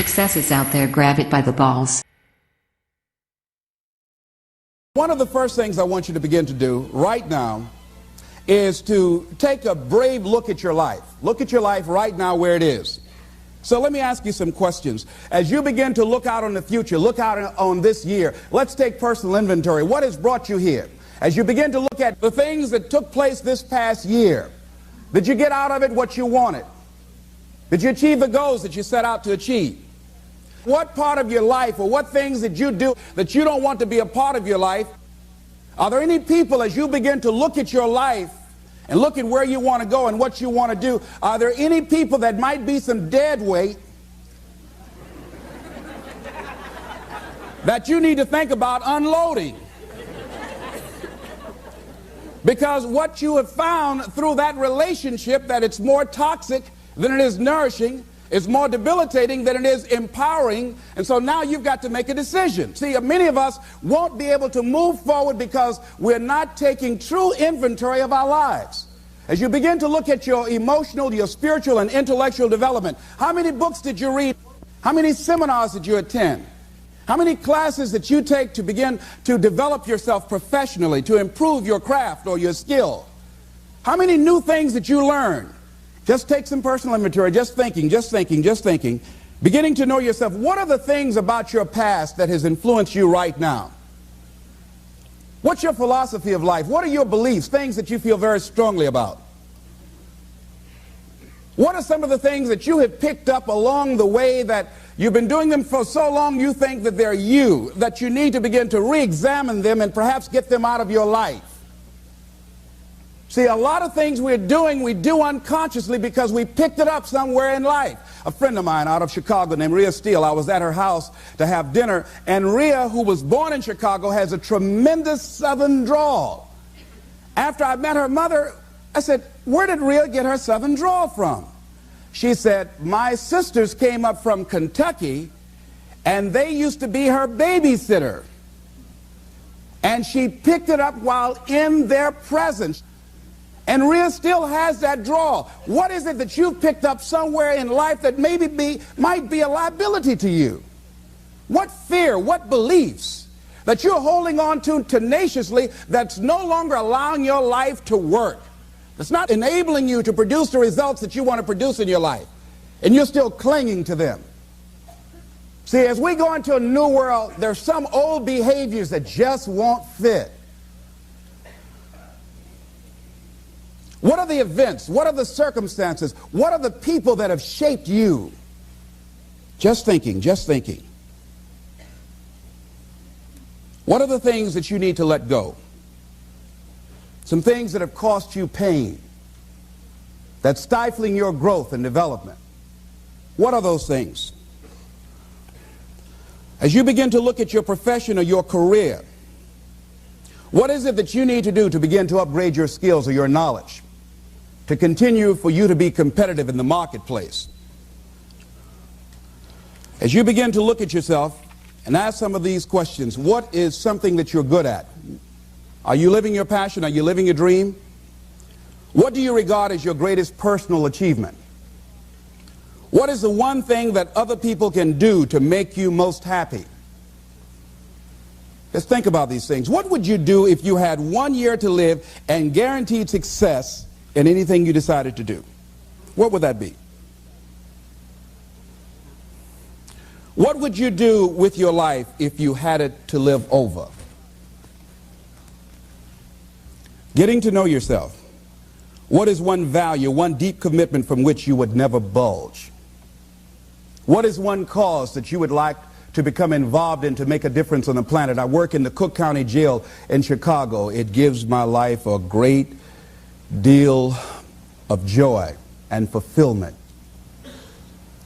success is out there, grab it by the balls. One of the first things I want you to begin to do right now is to take a brave look at your life. Look at your life right now where it is. So let me ask you some questions. As you begin to look out on the future, look out on this year, let's take personal inventory. What has brought you here? As you begin to look at the things that took place this past year, did you get out of it what you wanted? Did you achieve the goals that you set out to achieve? What part of your life or what things did you do that you don't want to be a part of your life? Are there any people, as you begin to look at your life and look at where you want to go and what you want to do, are there any people that might be some dead weight that you need to think about unloading? Because what you have found through that relationship, that it's more toxic than it is nourishing, it's more debilitating than it is empowering, and so now you've got to make a decision. See, many of us won't be able to move forward because we're not taking true inventory of our lives. As you begin to look at your emotional, your spiritual, and intellectual development, how many books did you read? How many seminars did you attend? How many classes that you take to begin to develop yourself professionally, to improve your craft or your skill? How many new things that you learn? Just take some personal inventory, just thinking, beginning to know yourself. What are the things about your past that has influenced you right now? What's your philosophy of life? What are your beliefs, things that you feel very strongly about? What are some of the things that you have picked up along the way that you've been doing them for so long you think that they're you, that you need to begin to re-examine them and perhaps get them out of your life? See, a lot of things we're doing, we do unconsciously because we picked it up somewhere in life. A friend of mine out of Chicago named Rhea Steele, I was at her house to have dinner, and Rhea, who was born in Chicago, has a tremendous southern drawl. After I met her mother, I said, where did Rhea get her southern drawl from? She said, my sisters came up from Kentucky, and they used to be her babysitter. And she picked it up while in their presence. And Rhea still has that drawl. What is it that you've picked up somewhere in life that might be a liability to you? What fear, what beliefs that you're holding on to tenaciously that's no longer allowing your life to work? That's not enabling you to produce the results that you want to produce in your life. And you're still clinging to them. See, as we go into a new world, there's some old behaviors that just won't fit. What are the events? What are the circumstances? What are the people that have shaped you? Just thinking. What are the things that you need to let go? Some things that have cost you pain, that's stifling your growth and development. What are those things? As you begin to look at your profession or your career, what is it that you need to do to begin to upgrade your skills or your knowledge, to continue for you to be competitive in the marketplace? As you begin to look at yourself and ask some of these questions, what is something that you're good at? Are you living your passion? Are you living your dream? What do you regard as your greatest personal achievement? What is the one thing that other people can do to make you most happy? Just think about these things. What would you do if you had 1 year to live and guaranteed success in anything you decided to do? What would that be? What would you do with your life if you had it to live over? Getting to know yourself. What is one value, one deep commitment from which you would never bulge? What is one cause that you would like to become involved in to make a difference on the planet? I work in the Cook County Jail in Chicago. It gives my life a great deal of joy and fulfillment.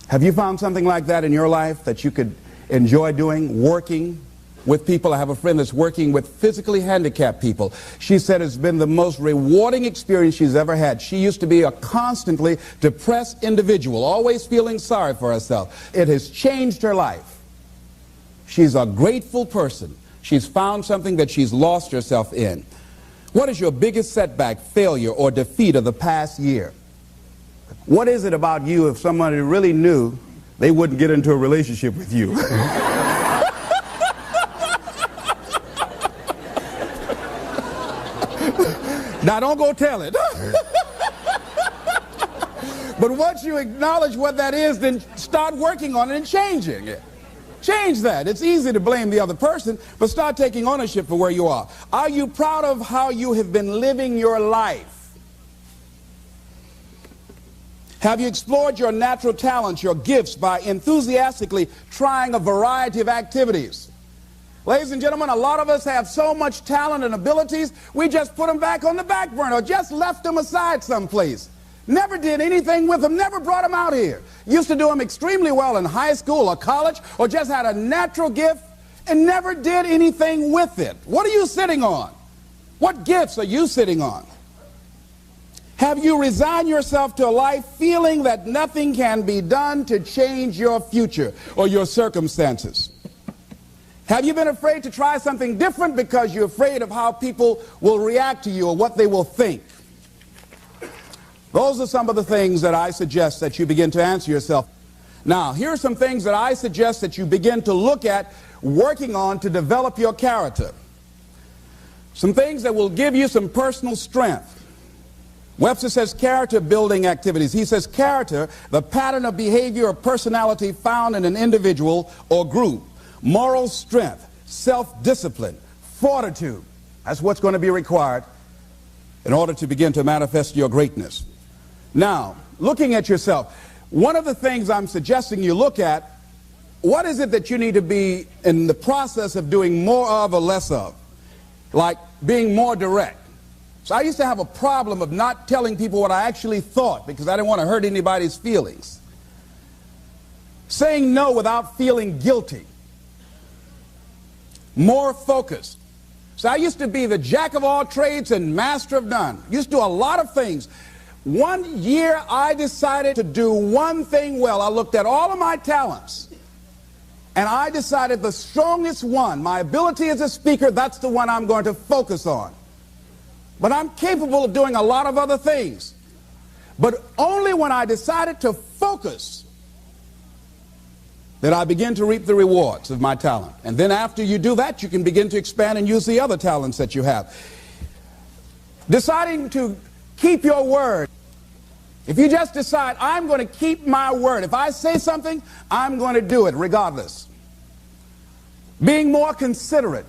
Have you found something like that in your life that you could enjoy doing, working with people? I have a friend that's working with physically handicapped people. She said it's been the most rewarding experience she's ever had. She used to be a constantly depressed individual, always feeling sorry for herself. It has changed her life. She's a grateful person. She's found something that she's lost herself in. What is your biggest setback, failure, or defeat of the past year? What is it about you, if somebody really knew they wouldn't get into a relationship with you. Now, don't go tell it. But once you acknowledge what that is, then start working on it and changing it. Change that. It's easy to blame the other person, but start taking ownership for where you are. Are you proud of how you have been living your life? Have you explored your natural talents, your gifts, by enthusiastically trying a variety of activities? Ladies and gentlemen, a lot of us have so much talent and abilities, we just put them back on the back burner or just left them aside someplace. Never did anything with them, never brought them out here. Used to do them extremely well in high school or college, or just had a natural gift and never did anything with it. What are you sitting on? What gifts are you sitting on? Have you resigned yourself to a life feeling that nothing can be done to change your future or your circumstances? Have you been afraid to try something different because you're afraid of how people will react to you or what they will think? Those are some of the things that I suggest that you begin to answer yourself. Now, here are some things that I suggest that you begin to look at working on to develop your character. Some things that will give you some personal strength. Webster says character building activities. He says character, the pattern of behavior or personality found in an individual or group. Moral strength, self-discipline, fortitude. That's what's going to be required in order to begin to manifest your greatness. Now, looking at yourself, one of the things I'm suggesting you look at, what is it that you need to be in the process of doing more of or less of? Like being more direct. So I used to have a problem of not telling people what I actually thought because I didn't want to hurt anybody's feelings. Saying no without feeling guilty. More focused. So I used to be the jack of all trades and master of none. Used to do a lot of things. One year I decided to do one thing well. I looked at all of my talents and I decided the strongest one, my ability as a speaker, that's the one I'm going to focus on. But I'm capable of doing a lot of other things. But only when I decided to focus that I begin to reap the rewards of my talent. And then after you do that, you can begin to expand and use the other talents that you have. Deciding to keep your word. If you just decide, I'm going to keep my word. If I say something, I'm going to do it regardless. Being more considerate.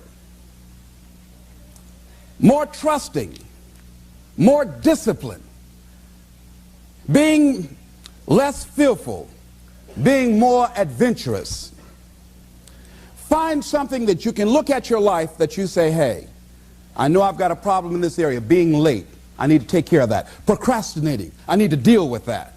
More trusting. More disciplined. Being less fearful. Being more adventurous. Find something that you can look at your life that you say, hey, I know I've got a problem in this area, being late. I need to take care of that. Procrastinating. I need to deal with that.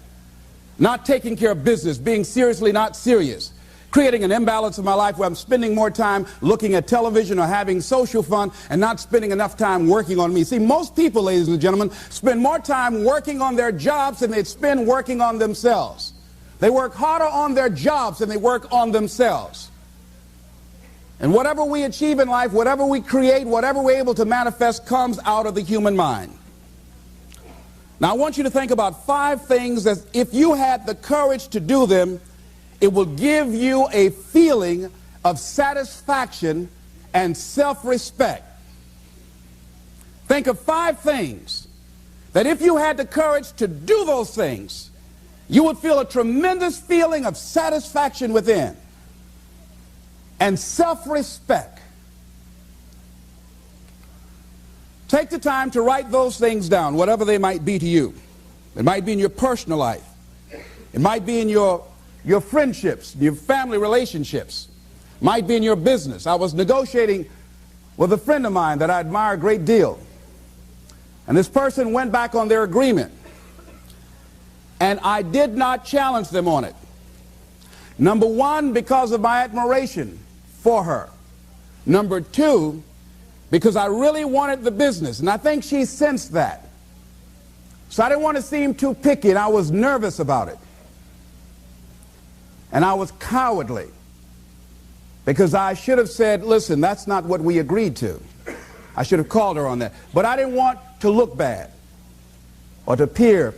Not taking care of business, being seriously not serious. Creating an imbalance in my life where I'm spending more time looking at television or having social fun and not spending enough time working on me. See, most people, ladies and gentlemen, spend more time working on their jobs than they spend working on themselves. They work harder on their jobs than they work on themselves. And whatever we achieve in life, whatever we create, whatever we're able to manifest comes out of the human mind. Now I want you to think about 5 things that if you had the courage to do them, it will give you a feeling of satisfaction and self-respect. Think of 5 things that if you had the courage to do those things, you would feel a tremendous feeling of satisfaction within and self-respect. Take the time to write those things down, whatever they might be to you. It might be in your personal life. It might be in your friendships, your family relationships. It might be in your business. I was negotiating with a friend of mine that I admire a great deal. And this person went back on their agreement. And I did not challenge them on it. Number 1, because of my admiration for her. Number 2, because I really wanted the business, and I think she sensed that. So I didn't want to seem too picky, and I was nervous about it. And I was cowardly, because I should have said, listen, that's not what we agreed to. I should have called her on that. But I didn't want to look bad, or to appear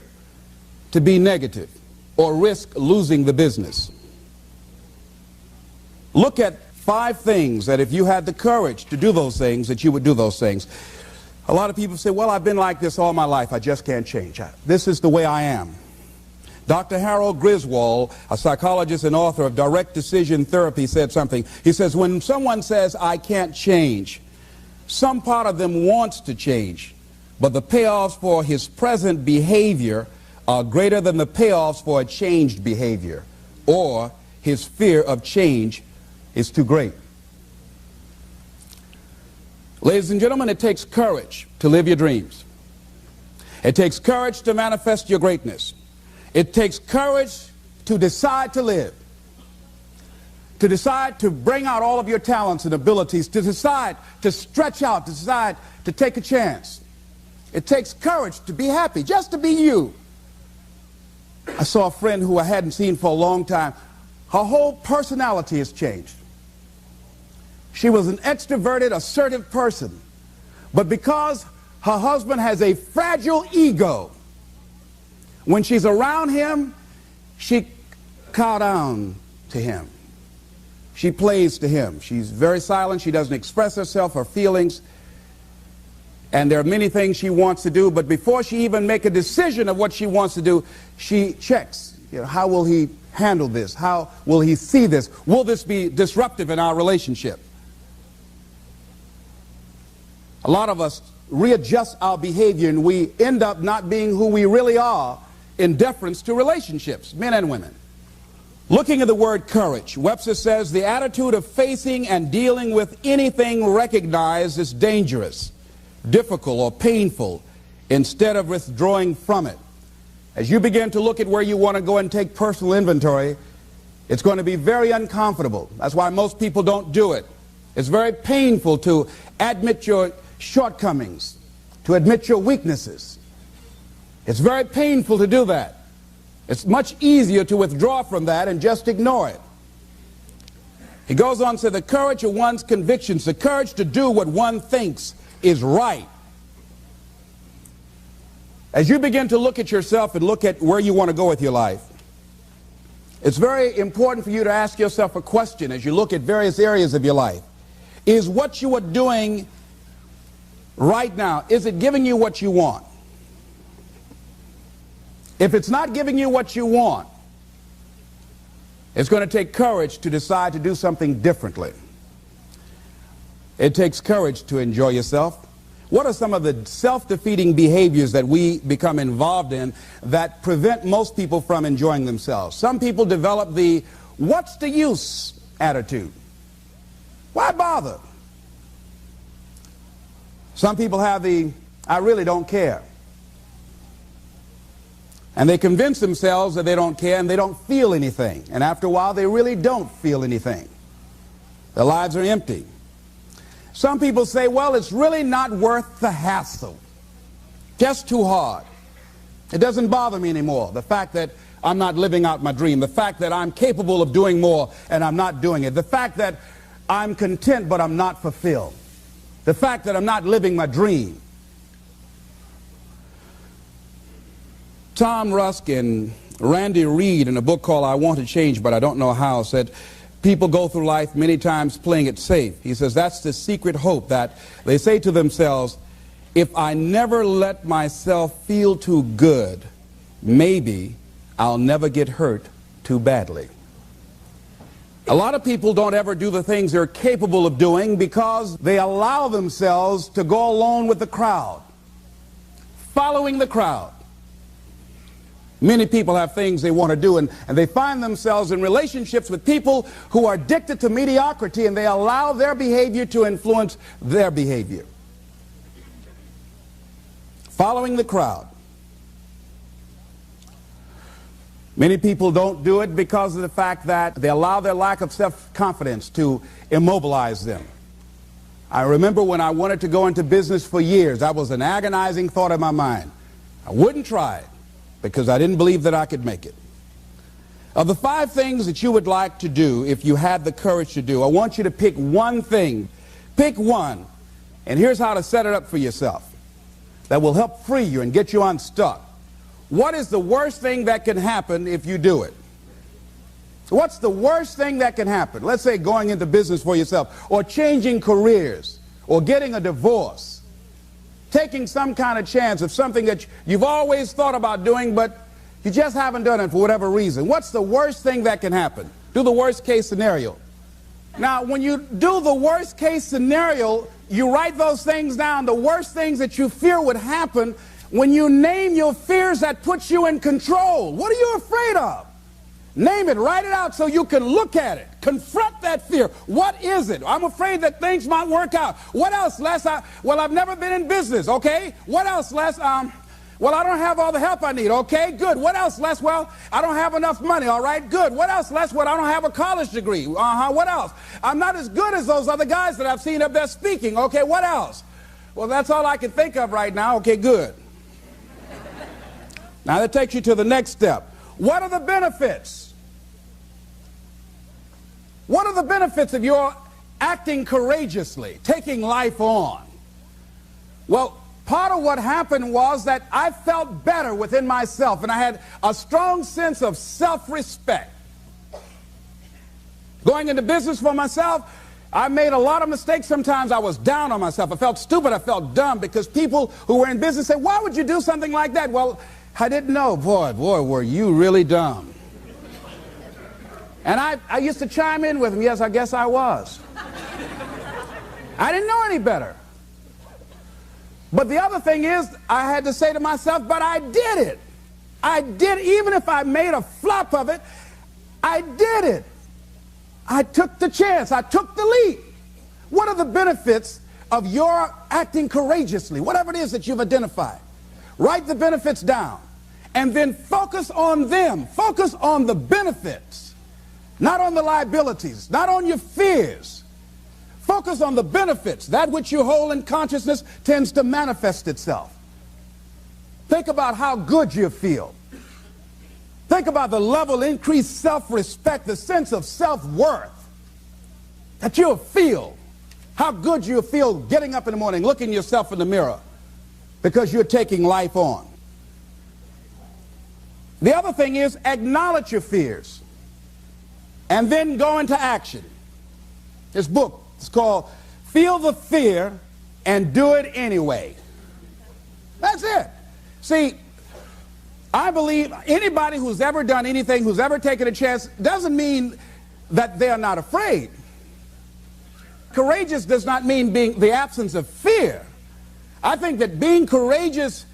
to be negative, or risk losing the business. Look at 5 things that if you had the courage to do those things, that you would do those things. A lot of people say, well, I've been like this all my life. I just can't change. This is the way I am. Dr. Harold Griswold, a psychologist and author of Direct Decision Therapy, said something. He says, when someone says, I can't change, some part of them wants to change, but the payoffs for his present behavior are greater than the payoffs for a changed behavior, or his fear of change is too great. Ladies and gentlemen, it takes courage to live your dreams. It takes courage to manifest your greatness. It takes courage to decide to live, to decide to bring out all of your talents and abilities, to decide to stretch out, to decide to take a chance. It takes courage to be happy, just to be you. I saw a friend who I hadn't seen for a long time. Her whole personality has changed. She was an extroverted, assertive person, but because her husband has a fragile ego, when she's around him, she cows down to him. She plays to him. She's very silent. She doesn't express herself, her feelings. And there are many things she wants to do, but before she even make a decision of what she wants to do, she checks. How will he handle this? How will he see this? Will this be disruptive in our relationship? A lot of us readjust our behavior and we end up not being who we really are in deference to relationships, men and women. Looking at the word courage, Webster says the attitude of facing and dealing with anything recognized as dangerous, difficult, or painful instead of withdrawing from it. As you begin to look at where you want to go and take personal inventory, it's going to be very uncomfortable. That's why most people don't do it. It's very painful to admit your shortcomings, to admit your weaknesses. It's very painful to do that. It's much easier to withdraw from that and just ignore it. He goes on to say the courage of one's convictions, the courage to do what one thinks is right. As you begin to look at yourself and look at where you want to go with your life, it's very important for you to ask yourself a question as you look at various areas of your life. Is what you are doing right now, is it giving you what you want? If it's not giving you what you want, it's going to take courage to decide to do something differently. It takes courage to enjoy yourself. What are some of the self-defeating behaviors that we become involved in that prevent most people from enjoying themselves? Some people develop the "what's the use" attitude. Why bother? Some people have the "I really don't care." And they convince themselves that they don't care and they don't feel anything. And after a while, they really don't feel anything. Their lives are empty. Some people say, well, it's really not worth the hassle. Just too hard. It doesn't bother me anymore. The fact that I'm not living out my dream. The fact that I'm capable of doing more and I'm not doing it. The fact that I'm content but I'm not fulfilled. The fact that I'm not living my dream. Tom Rusk and Randy Reed, in a book called I Want to Change But I Don't Know How, said people go through life many times playing it safe. He says that's the secret hope, that they say to themselves, if I never let myself feel too good, maybe I'll never get hurt too badly. A lot of people don't ever do the things they're capable of doing because they allow themselves to go along with the crowd, following the crowd. Many people have things they want to do, and they find themselves in relationships with people who are addicted to mediocrity, and they allow their behavior to influence their behavior. Following the crowd. Many people don't do it because of the fact that they allow their lack of self-confidence to immobilize them. I remember when I wanted to go into business for years, that was an agonizing thought in my mind. I wouldn't try it, because I didn't believe that I could make it. Of the 5 things that you would like to do if you had the courage to do, I want you to pick one thing. Pick one. And here's how to set it up for yourself that will help free you and get you unstuck. What is the worst thing that can happen if you do it? What's the worst thing that can happen? Let's say going into business for yourself, or changing careers, or getting a divorce, taking some kind of chance of something that you've always thought about doing, but you just haven't done it for whatever reason. What's the worst thing that can happen? Do the worst case scenario. Now, when you do the worst case scenario, you write those things down, the worst things that you fear would happen. When you name your fears, that puts you in control. What are you afraid of? Name it, write it out so you can look at it. Confront that fear. What is it? I'm afraid that things might work out. What else, Les? Well, I've never been in business, okay? What else, Les? Well, I don't have all the help I need, okay? Good. What else, Les? Well, I don't have enough money, all right? Good. What else, Les? Well, I don't have a college degree. What else? I'm not as good as those other guys that I've seen up there speaking, okay? What else? Well, that's all I can think of right now, okay? Good. Now, that takes you to the next step. What are the benefits? What are the benefits of your acting courageously, taking life on? Well, part of what happened was that I felt better within myself, and I had a strong sense of self-respect. Going into business for myself, I made a lot of mistakes. Sometimes I was down on myself. I felt stupid. I felt dumb because people who were in business said, why would you do something like that? Well, I didn't know. Boy, were you really dumb. And I used to chime in with them. Yes, I guess I was. I didn't know any better. But the other thing is, I had to say to myself, but I did it. I did, even if I made a flop of it, I did it. I took the chance. I took the leap. What are the benefits of your acting courageously? Whatever it is that you've identified. Write the benefits down. And then focus on them. Focus on the benefits. Not on the liabilities. Not on your fears. Focus on the benefits. That which you hold in consciousness tends to manifest itself. Think about how good you feel. Think about the level of increased self-respect, the sense of self-worth that you'll feel. How good you'll feel getting up in the morning, looking yourself in the mirror because you're taking life on. The other thing is acknowledge your fears and then go into action. This book is called Feel the Fear and Do It Anyway. That's it. See, I believe anybody who's ever done anything, who's ever taken a chance, doesn't mean that they're not afraid. Courageous does not mean being the absence of fear. I think that being courageous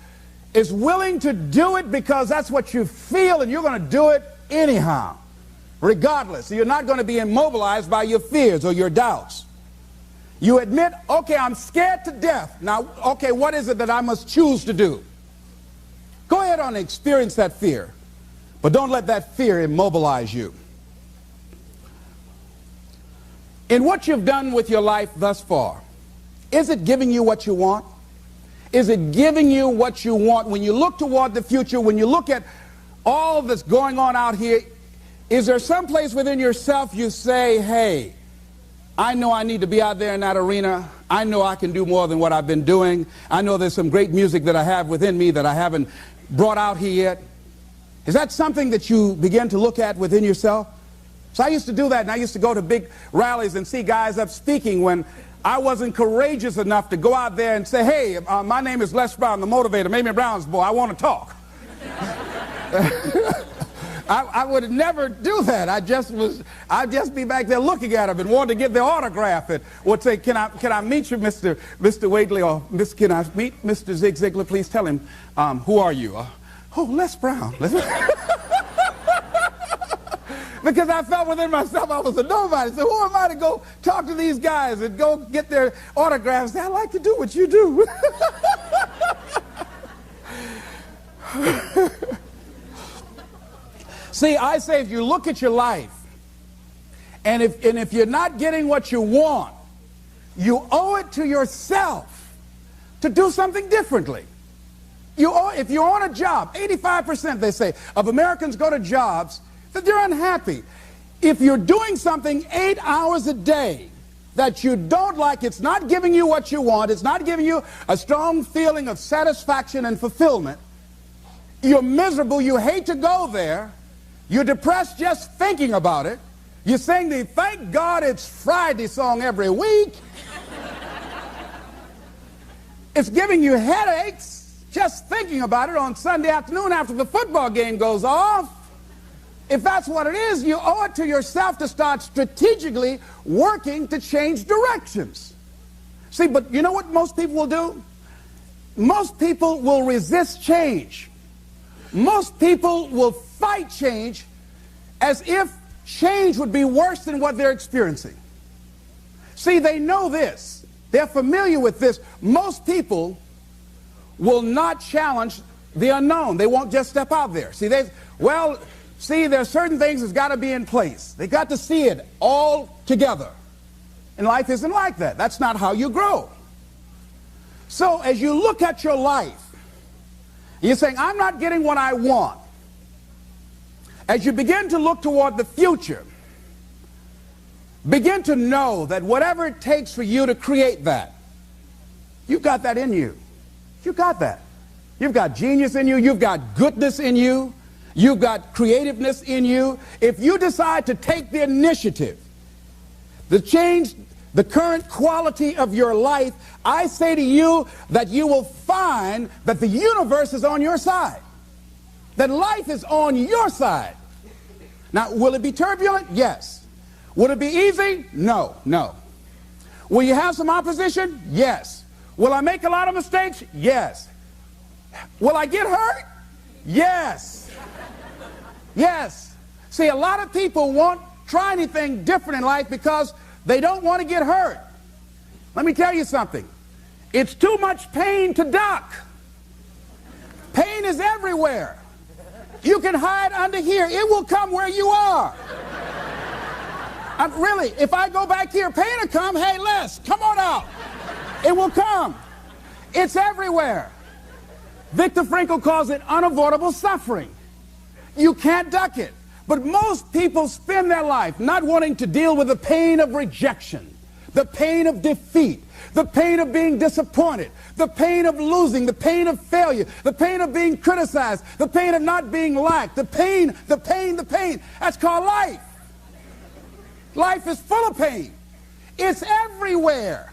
is willing to do it because that's what you feel, and you're going to do it anyhow, regardless. You're not going to be immobilized by your fears or your doubts. You admit, okay, I'm scared to death. Now, okay, what is it that I must choose to do? Go ahead and experience that fear, but don't let that fear immobilize you. In what you've done with your life thus far, is it giving you what you want? Is it giving you what you want? When you look toward the future, when you look at all that's going on out here, is there some place within yourself you say, hey, I know I need to be out there in that arena. I know I can do more than what I've been doing. I know there's some great music that I have within me that I haven't brought out here yet. Is that something that you begin to look at within yourself? So I used to do that, and I used to go to big rallies and see guys up speaking when I wasn't courageous enough to go out there and say, hey, my name is Les Brown, the motivator, Mamie Brown's boy, I want to talk. I would never do that. I'd just be back there looking at them and wanting to get their autograph and would say, can I meet you, Mr. Waitley, or can I meet Mr. Zig Ziglar? Please tell him, who are you? Oh, Les Brown. Because I felt within myself I was a nobody. So who am I to go talk to these guys and go get their autographs? I'd like to do what you do. See, I say if you look at your life, and if you're not getting what you want, you owe it to yourself to do something differently. If you're on a job, 85%, they say, of Americans go to jobs that they're unhappy. If you're doing something 8 hours a day that you don't like, it's not giving you what you want, it's not giving you a strong feeling of satisfaction and fulfillment, you're miserable, you hate to go there, You're depressed just thinking about it. You sing the "Thank God It's Friday" song every week. It's giving you headaches just thinking about it on Sunday afternoon after the football game goes off. If that's what it is, you owe it to yourself to start strategically working to change directions. See, but you know what most people will do? Most people will resist change. Most people will fight change as if change would be worse than what they're experiencing. See, they know this. They're familiar with this. Most people will not challenge the unknown. They won't just step out there. See, there are certain things that's got to be in place. They got to see it all together. And life isn't like that. That's not how you grow. So as you look at your life, you're saying, I'm not getting what I want. As you begin to look toward the future, begin to know that whatever it takes for you to create that, you've got that in you. You've got that. You've got genius in you. You've got goodness in you. You've got creativeness in you. If you decide to take the initiative to change the current quality of your life, I say to you that you will find that the universe is on your side, that life is on your side. Now, will it be turbulent? Yes. Will it be easy? No, no. Will you have some opposition? Yes. Will I make a lot of mistakes? Yes. Will I get hurt? Yes. Yes. See, a lot of people won't try anything different in life because they don't want to get hurt. Let me tell you something. It's too much pain to duck. Pain is everywhere. You can hide under here. It will come where you are. Really, if I go back here, pain will come. Hey, Les, come on out. It will come. It's everywhere. Viktor Frankl calls it unavoidable suffering. You can't duck it. But most people spend their life not wanting to deal with the pain of rejection, the pain of defeat, the pain of being disappointed, the pain of losing, the pain of failure, the pain of being criticized, the pain of not being liked, the pain. That's called life. Life is full of pain. It's everywhere.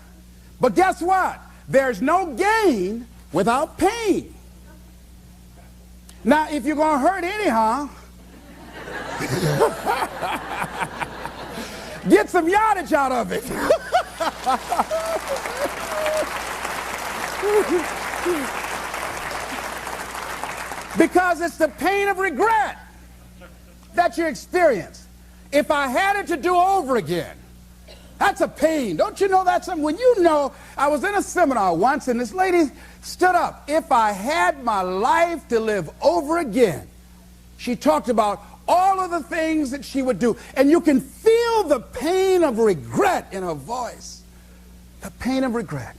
But guess what? There's no gain without pain. Now, if you're going to hurt anyhow, get some yardage out of it. Because it's the pain of regret that you experience. If I had it to do over again, that's a pain. Don't you know that's something? When you know, I was in a seminar once and this lady stood up. If I had my life to live over again, she talked about all of the things that she would do. And you can feel the pain of regret in her voice. The pain of regret.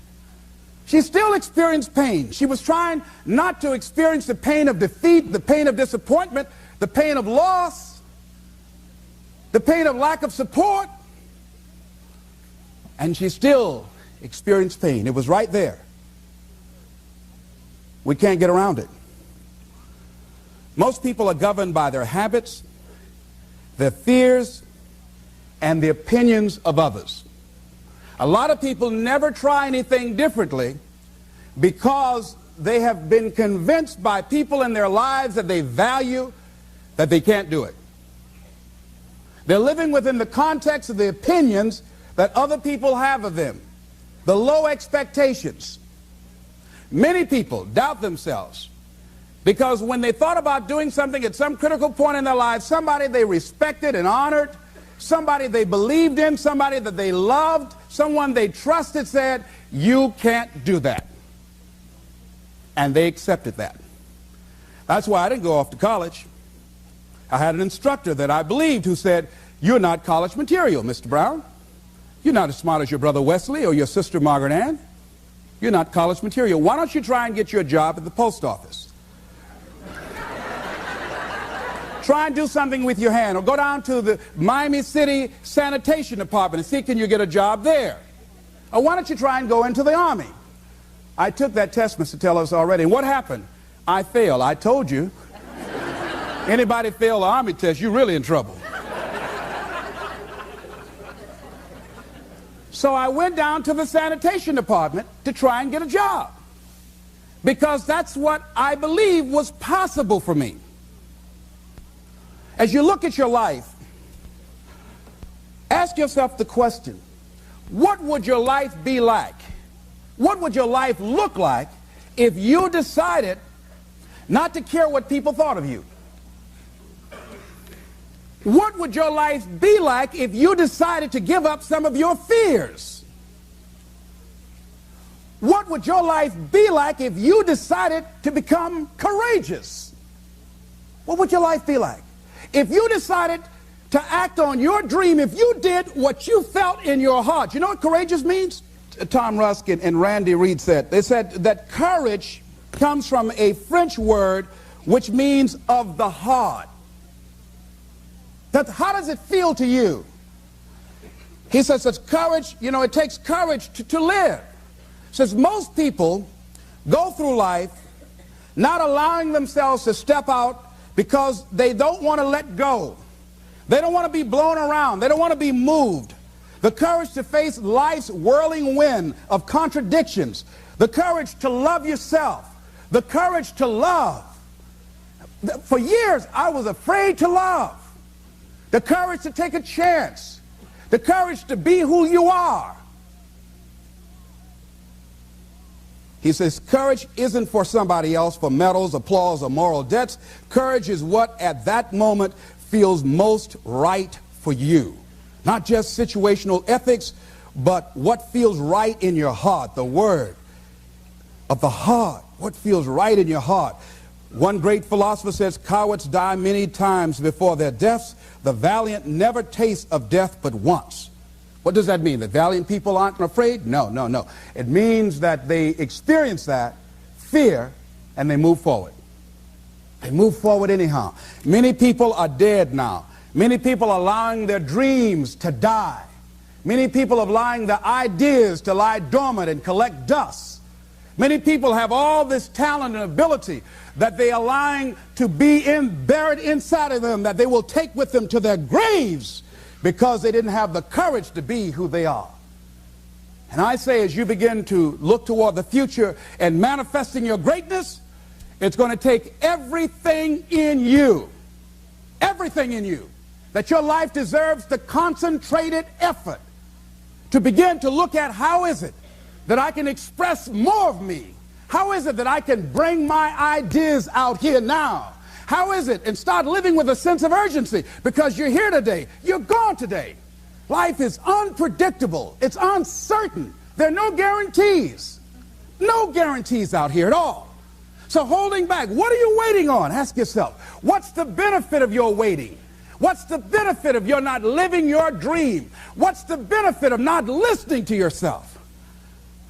She still experienced pain. She was trying not to experience the pain of defeat, the pain of disappointment, the pain of loss, the pain of lack of support. And she still experienced pain. It was right there. We can't get around it. Most people are governed by their habits, their fears, and the opinions of others. A lot of people never try anything differently because they have been convinced by people in their lives that they value that they can't do it. They're living within the context of the opinions that other people have of them, the low expectations. Many people doubt themselves because when they thought about doing something at some critical point in their lives, somebody they respected and honored, somebody they believed in, somebody that they loved, someone they trusted said, you can't do that. And they accepted that. That's why I didn't go off to college. I had an instructor that I believed who said, you're not college material, Mr. Brown. You're not as smart as your brother Wesley or your sister Margaret Ann. You're not college material. Why don't you try and get you a job at the post office? Try and do something with your hand, or go down to the Miami City Sanitation Department and see can you get a job there. Or why don't you try and go into the Army? I took that test, Mr. Tellers, already. And what happened? I failed. I told you. Anybody fail the Army test, you're really in trouble. So I went down to the sanitation department to try and get a job, because that's what I believe was possible for me. As you look at your life, ask yourself the question, what would your life be like? What would your life look like if you decided not to care what people thought of you? What would your life be like if you decided to give up some of your fears? What would your life be like if you decided to become courageous? What would your life be like? If you decided to act on your dream, if you did what you felt in your heart. You know what courageous means? Tom Rusk and Randy Reed said, they said that courage comes from a French word which means of the heart. How does it feel to you? He says that courage, you know, it takes courage to live. Says most people go through life not allowing themselves to step out because they don't want to let go. They don't want to be blown around. They don't want to be moved. The courage to face life's whirling wind of contradictions. The courage to love yourself. The courage to love. For years, I was afraid to love. The courage to take a chance. The courage to be who you are. He says courage isn't for somebody else, for medals, applause, or moral debts. Courage is what at that moment feels most right for you. Not just situational ethics, but what feels right in your heart. The word of the heart. What feels right in your heart. One great philosopher says, cowards die many times before their deaths. The valiant never taste of death but once. What does that mean? That valiant people aren't afraid? No, no, no. It means that they experience that fear and they move forward. They move forward anyhow. Many people are dead now. Many people are allowing their dreams to die. Many people are allowing their ideas to lie dormant and collect dust. Many people have all this talent and ability that they are allowing to be buried inside of them, that they will take with them to their graves because they didn't have the courage to be who they are. And I say, as you begin to look toward the future and manifesting your greatness, it's going to take everything in you, that your life deserves the concentrated effort to begin to look at how is it that I can express more of me? How is it that I can bring my ideas out here now? How is it? And start living with a sense of urgency, because you're here today, you're gone today. Life is unpredictable. It's uncertain. There are no guarantees. No guarantees out here at all. So holding back, what are you waiting on? Ask yourself, what's the benefit of your waiting? What's the benefit of your not living your dream? What's the benefit of not listening to yourself?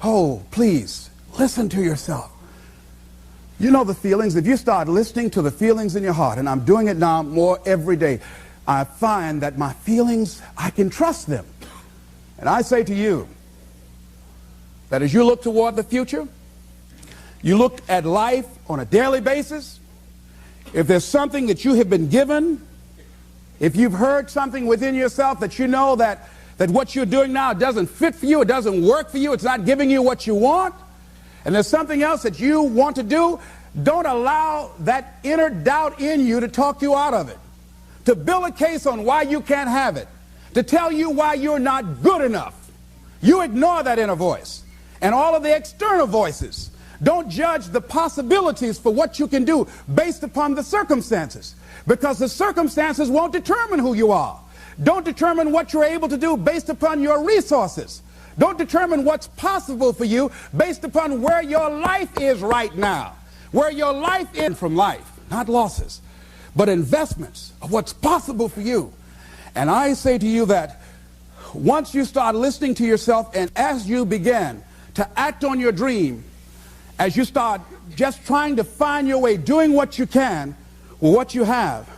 Oh, please, listen to yourself. You know the feelings. If you start listening to the feelings in your heart, and I'm doing it now more every day, I find that my feelings, I can trust them. And I say to you that as you look toward the future, you look at life on a daily basis, if there's something that you have been given, if you've heard something within yourself that you know that what you're doing now doesn't fit for you, it doesn't work for you, it's not giving you what you want, and there's something else that you want to do, don't allow that inner doubt in you to talk you out of it, to build a case on why you can't have it, to tell you why you're not good enough. You ignore that inner voice and all of the external voices. Don't judge the possibilities for what you can do based upon the circumstances, because the circumstances won't determine who you are. Don't determine what you're able to do based upon your resources. Don't determine what's possible for you based upon where your life is right now. Where your life is from life, not losses, but investments of what's possible for you. And I say to you that once you start listening to yourself, and as you begin to act on your dream, as you start just trying to find your way, doing what you can with what you have,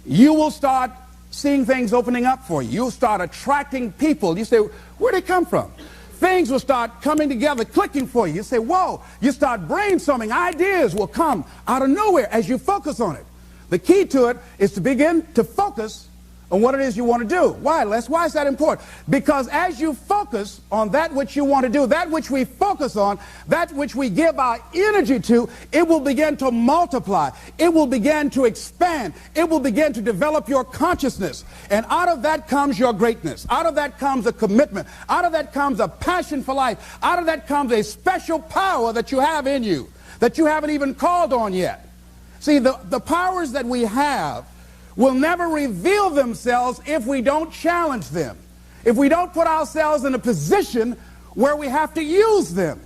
you will start seeing things opening up for you. You'll start attracting people. You say, where'd they come from? Things will start coming together, clicking for you. You say, whoa. You start brainstorming. Ideas will come out of nowhere as you focus on it. The key to it is to begin to focus on what it is you want to do. Why, Les? Why is that important? Because as you focus on that which you want to do, that which we focus on, that which we give our energy to, it will begin to multiply. It will begin to expand. It will begin to develop your consciousness. And out of that comes your greatness. Out of that comes a commitment. Out of that comes a passion for life. Out of that comes a special power that you have in you that you haven't even called on yet. See, the powers that we have will never reveal themselves if we don't challenge them, if we don't put ourselves in a position where we have to use them.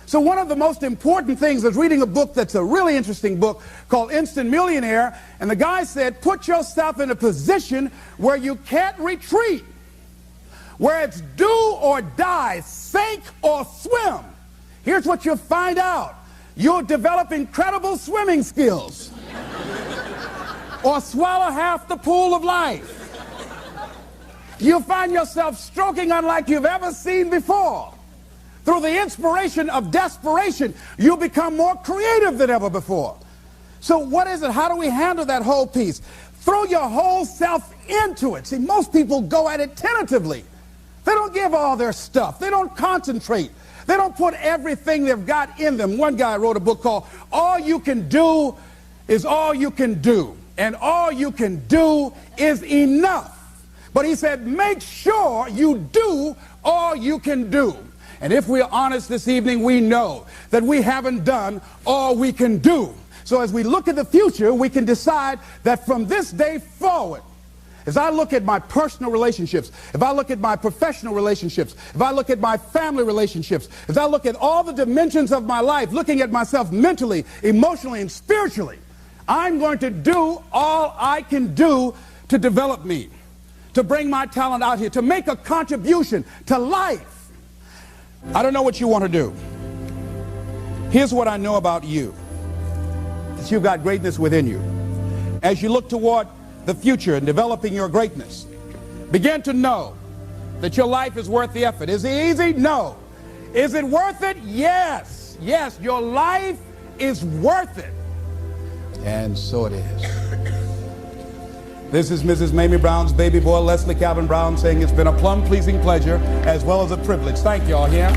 So one of the most important things is reading a book that's a really interesting book called Instant Millionaire, and the guy said, put yourself in a position where you can't retreat, where it's do or die, sink or swim. Here's what you'll find out. You'll develop incredible swimming skills. Or swallow half the pool of life. You'll find yourself stroking unlike you've ever seen before. Through the inspiration of desperation, you'll become more creative than ever before. So what is it? How do we handle that whole piece? Throw your whole self into it. See, most people go at it tentatively. They don't give all their stuff. They don't concentrate. They don't put everything they've got in them. One guy wrote a book called All You Can Do Is All You Can Do. And all you can do is enough. But he said, make sure you do all you can do. And if we're honest this evening, we know that we haven't done all we can do. So as we look at the future, we can decide that from this day forward, as I look at my personal relationships, if I look at my professional relationships, if I look at my family relationships, as I look at all the dimensions of my life, looking at myself mentally, emotionally, and spiritually, I'm going to do all I can do to develop me, to bring my talent out here, to make a contribution to life. I don't know what you want to do. Here's what I know about you, that you've got greatness within you. As you look toward the future and developing your greatness, begin to know that your life is worth the effort. Is it easy? No. Is it worth it? Yes. Yes, your life is worth it. And so it is. This is Mrs. Mamie Brown's baby boy, Leslie Calvin Brown, saying it's been a plum-pleasing pleasure as well as a privilege. Thank you all here.